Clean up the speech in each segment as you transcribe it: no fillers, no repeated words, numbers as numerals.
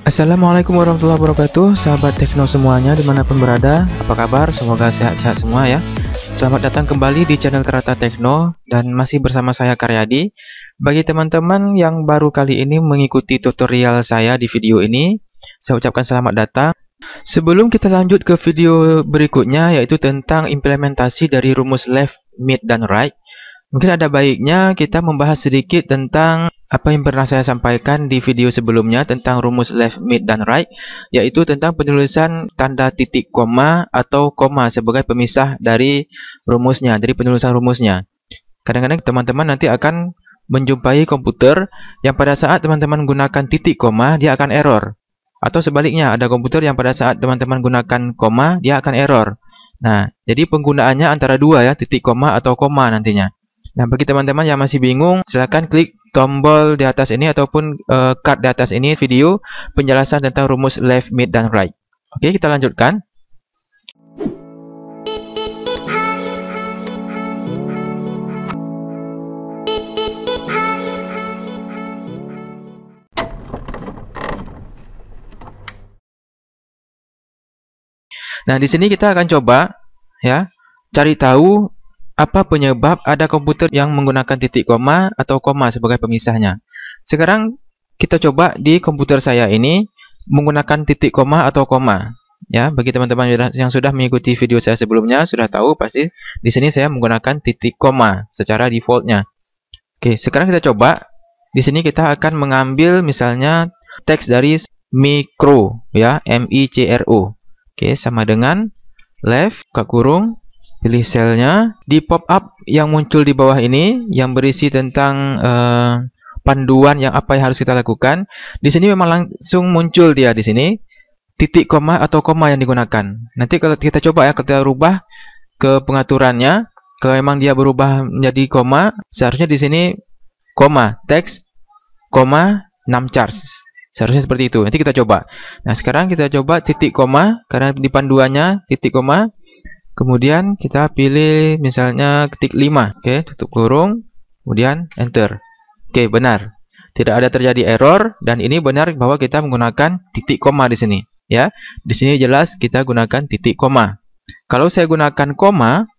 Assalamualaikum warahmatullahi wabarakatuh, sahabat Tekno semuanya dimanapun berada. Apa kabar? Semoga sehat-sehat semua ya. Selamat datang kembali di channel Kerata Tekno dan masih bersama saya Karyadi. Bagi teman-teman yang baru kali ini mengikuti tutorial saya di video ini, saya ucapkan selamat datang. Sebelum kita lanjut ke video berikutnya, yaitu tentang implementasi dari rumus left, mid, dan right, mungkin ada baiknya kita membahas sedikit tentang apa yang pernah saya sampaikan di video sebelumnya tentang rumus left, mid, dan right, yaitu tentang penulisan tanda titik koma atau koma sebagai pemisah dari rumusnya, dari penulisan rumusnya. Kadang-kadang teman-teman nanti akan menjumpai komputer yang pada saat teman-teman gunakan titik koma, dia akan error. Atau sebaliknya, ada komputer yang pada saat teman-teman gunakan koma, dia akan error. Nah, jadi penggunaannya antara dua ya, titik koma atau koma nantinya. Nah, bagi teman-teman yang masih bingung, silakan klik tombol di atas ini ataupun card di atas ini video penjelasan tentang rumus left, mid, dan right. Oke, kita lanjutkan. Nah, di sini kita akan coba ya, cari tahu apa penyebab ada komputer yang menggunakan titik koma atau koma sebagai pemisahnya. Sekarang kita coba di komputer saya ini menggunakan titik koma atau koma. Ya, bagi teman-teman yang sudah mengikuti video saya sebelumnya sudah tahu pasti di sini saya menggunakan titik koma secara defaultnya. Oke, sekarang kita coba. Di sini kita akan mengambil misalnya teks dari micro ya, MICRO. Oke, sama dengan left buka kurung, pilih selnya, di pop up yang muncul di bawah ini yang berisi tentang panduan yang apa yang harus kita lakukan. Di sini memang langsung muncul dia di sini titik koma atau koma yang digunakan. Nanti kalau kita coba ya, kita rubah ke pengaturannya, kalau memang dia berubah menjadi koma, seharusnya di sini koma teks koma 6 charge. Seharusnya seperti itu. Nanti kita coba. Nah, sekarang kita coba titik koma karena di panduannya titik koma. Kemudian kita pilih misalnya ketik 5. Oke, tutup kurung, kemudian enter. Oke, benar. Tidak ada terjadi error dan ini benar bahwa kita menggunakan titik koma di sini, ya. Di sini jelas kita gunakan titik koma. Kalau saya gunakan koma,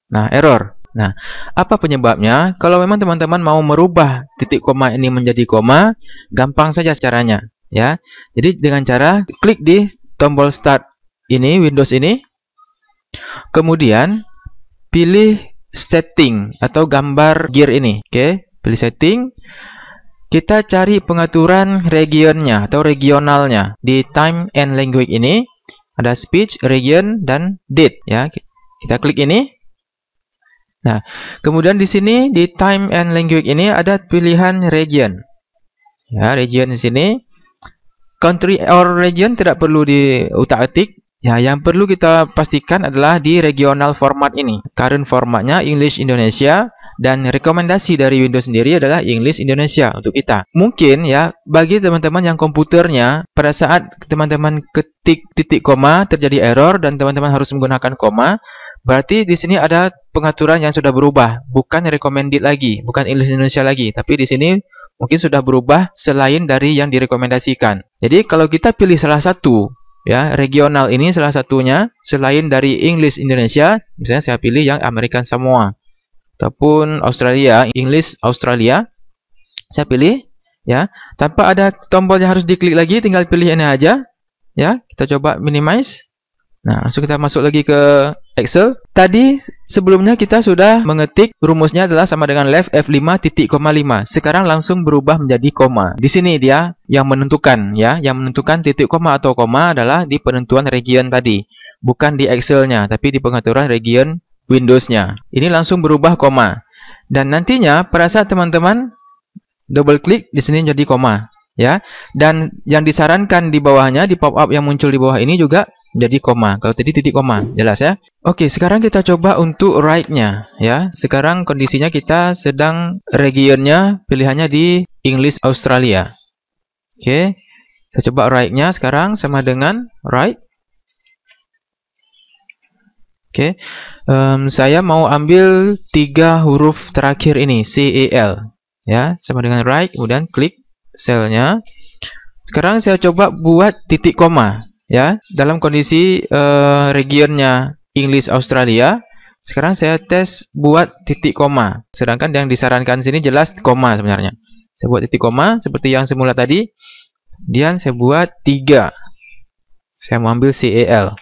nah error. Nah, apa penyebabnya? Kalau memang teman-teman mau merubah titik koma ini menjadi koma, gampang saja caranya, ya. Jadi dengan cara klik di tombol start ini, Windows ini, kemudian pilih setting atau gambar gear ini. Oke, pilih setting. Kita cari pengaturan regionnya atau regionalnya. Di time and language ini ada speech, region, dan date, ya. Kita klik ini. Nah, kemudian di sini di time and language ini ada pilihan region. Ya, region di sini. Country or region tidak perlu diutak-atik. Ya, yang perlu kita pastikan adalah di regional format ini. Current formatnya English Indonesia dan rekomendasi dari Windows sendiri adalah English Indonesia untuk kita. Mungkin ya, bagi teman-teman yang komputernya pada saat teman-teman ketik titik koma terjadi error dan teman-teman harus menggunakan koma, berarti di sini ada pengaturan yang sudah berubah, bukan recommended lagi, bukan English Indonesia lagi, tapi di sini mungkin sudah berubah selain dari yang direkomendasikan. Jadi kalau kita pilih salah satu, ya regional ini salah satunya selain dari English Indonesia, misalnya saya pilih yang American Samoa ataupun Australia, English Australia, saya pilih, ya tanpa ada tombol yang harus diklik lagi, tinggal pilih ini aja, ya kita coba minimize. Nah, langsung kita masuk lagi ke Excel. Tadi sebelumnya kita sudah mengetik rumusnya adalah sama dengan left F5 titik koma 5. Sekarang langsung berubah menjadi koma. Di sini dia yang menentukan, ya, yang menentukan titik koma atau koma adalah di penentuan region tadi, bukan di Excel-nya, tapi di pengaturan region Windows-nya. Ini langsung berubah koma. Dan nantinya pada saat teman-teman double klik di sini jadi koma, ya. Dan yang disarankan di bawahnya di pop-up yang muncul di bawah ini juga jadi koma. Kalau tadi titik koma, jelas ya. Oke, sekarang kita coba untuk right-nya, ya. Sekarang kondisinya kita sedang regionnya pilihannya di English Australia. Oke, kita coba right-nya sekarang sama dengan right. Oke, saya mau ambil 3 huruf terakhir ini, CEL, ya, sama dengan right, kemudian klik selnya. Sekarang saya coba buat titik koma ya. Dalam kondisi regionnya English Australia, sekarang saya tes buat titik koma. Sedangkan yang disarankan sini jelas koma sebenarnya. Saya buat titik koma seperti yang semula tadi. Kemudian saya buat 3. Saya mau ambil CAL.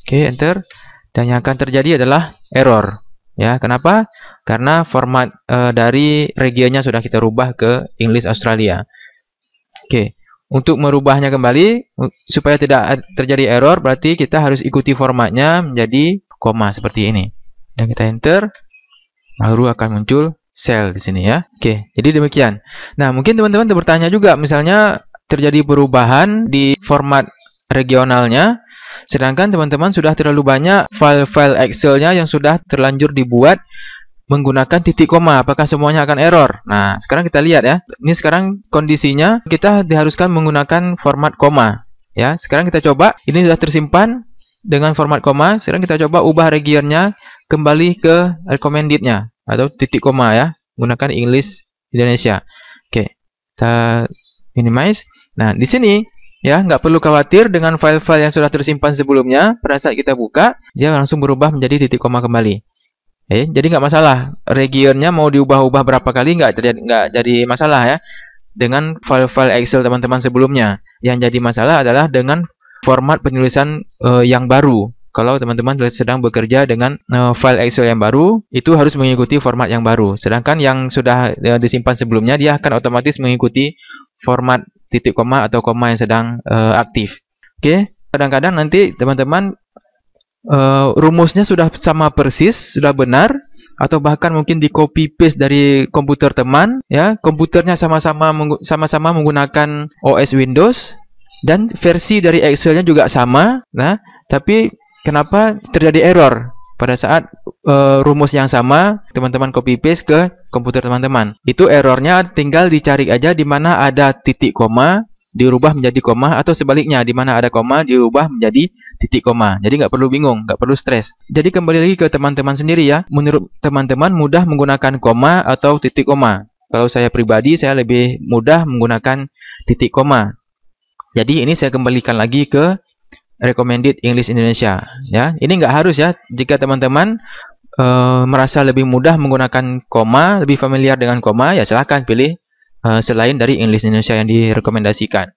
Oke, enter. Dan yang akan terjadi adalah error. Ya, kenapa? Karena format dari regionnya sudah kita rubah ke English Australia. Oke, untuk merubahnya kembali supaya tidak terjadi error, berarti kita harus ikuti formatnya menjadi koma seperti ini. Dan kita enter, baru akan muncul sel di sini ya. Oke, jadi demikian. Nah, mungkin teman-teman bertanya juga, misalnya terjadi perubahan di format regionalnya, sedangkan teman-teman sudah terlalu banyak file-file Excel-nya yang sudah terlanjur dibuat menggunakan titik koma, apakah semuanya akan error? Nah, sekarang kita lihat ya. Ini sekarang kondisinya kita diharuskan menggunakan format koma. Ya, sekarang kita coba. Ini sudah tersimpan dengan format koma. Sekarang kita coba ubah regionnya kembali ke recommended-nya atau titik koma ya, menggunakan English Indonesia. Oke, kita minimize. Nah, di sini ya, nggak perlu khawatir dengan file-file yang sudah tersimpan sebelumnya. Pada saat kita buka, dia langsung berubah menjadi titik koma kembali. Jadi nggak masalah. Regionnya mau diubah-ubah berapa kali nggak jadi masalah ya. Dengan file-file Excel teman-teman sebelumnya. Yang jadi masalah adalah dengan format penulisan yang baru. Kalau teman-teman sedang bekerja dengan file Excel yang baru, itu harus mengikuti format yang baru. Sedangkan yang sudah disimpan sebelumnya, dia akan otomatis mengikuti format titik koma atau koma yang sedang aktif. Oke, kadang-kadang nanti teman-teman rumusnya sudah sama persis, sudah benar, atau bahkan mungkin di copy paste dari komputer teman, ya, komputernya sama-sama menggunakan OS Windows dan versi dari Excel-nya juga sama. Nah, tapi kenapa terjadi error pada saat rumus yang sama teman-teman copy paste ke komputer teman-teman? Itu errornya tinggal dicari aja di mana ada titik koma, dirubah menjadi koma, atau sebaliknya di mana ada koma dirubah menjadi titik koma. Jadi nggak perlu bingung, nggak perlu stres. Jadi kembali lagi ke teman-teman sendiri ya. Menurut teman-teman mudah menggunakan koma atau titik koma? Kalau saya pribadi, saya lebih mudah menggunakan titik koma. Jadi ini saya kembalikan lagi ke recommended English Indonesia ya. Ini nggak harus ya. Jika teman-teman merasa lebih mudah menggunakan koma, lebih familiar dengan koma, ya silahkan pilih selain dari English Indonesia yang direkomendasikan.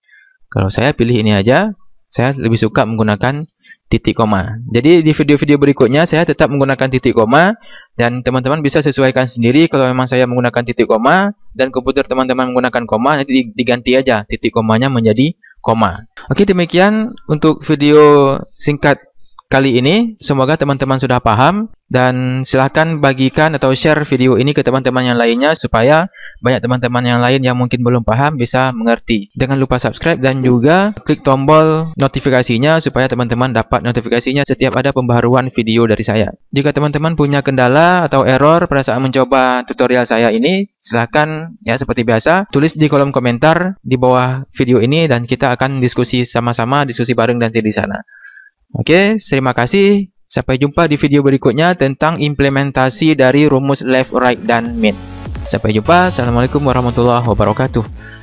Kalau saya pilih ini aja, saya lebih suka menggunakan titik koma. Jadi di video-video berikutnya saya tetap menggunakan titik koma, dan teman-teman bisa sesuaikan sendiri. Kalau memang saya menggunakan titik koma dan komputer teman-teman menggunakan koma, nanti diganti aja titik komanya menjadi koma. Oke, demikian untuk video singkat kali ini. Semoga teman-teman sudah paham, dan silahkan bagikan atau share video ini ke teman-teman yang lainnya supaya banyak teman-teman yang lain yang mungkin belum paham bisa mengerti. Jangan lupa subscribe dan juga klik tombol notifikasinya supaya teman-teman dapat notifikasinya setiap ada pembaharuan video dari saya. Jika teman-teman punya kendala atau error pada saat mencoba tutorial saya ini, silahkan ya seperti biasa tulis di kolom komentar di bawah video ini, dan kita akan diskusi sama-sama, diskusi bareng nanti di sana. Oke, terima kasih. Sampai jumpa di video berikutnya tentang implementasi dari rumus left, right, dan min. Sampai jumpa. Assalamualaikum warahmatullahi wabarakatuh.